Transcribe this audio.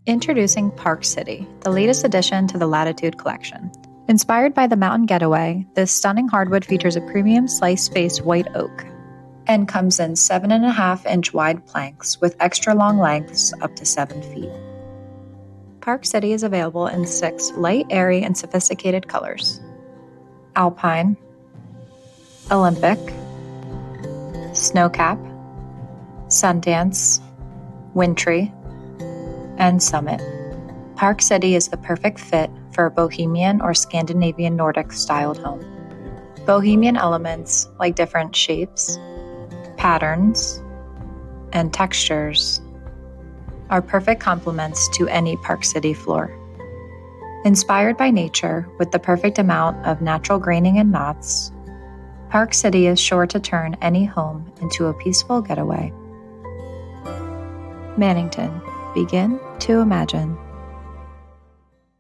Introducing Park City, the latest addition to the Latitude Collection. Inspired by the mountain getaway, this stunning hardwood features a premium slice-faced white oak and comes in 7.5-inch wide planks with extra long lengths up to 7 feet. Park City is available in 6 light, airy, and sophisticated colors: Alpine, Olympic, Snowcap, Sundance, Wintry, and Summit. Park City is the perfect fit for a Bohemian or Scandinavian Nordic styled home. Bohemian elements like different shapes, patterns, and textures are perfect complements to any Park City floor. Inspired by nature with the perfect amount of natural graining and knots, Park City is sure to turn any home into a peaceful getaway. Mannington. Begin to imagine.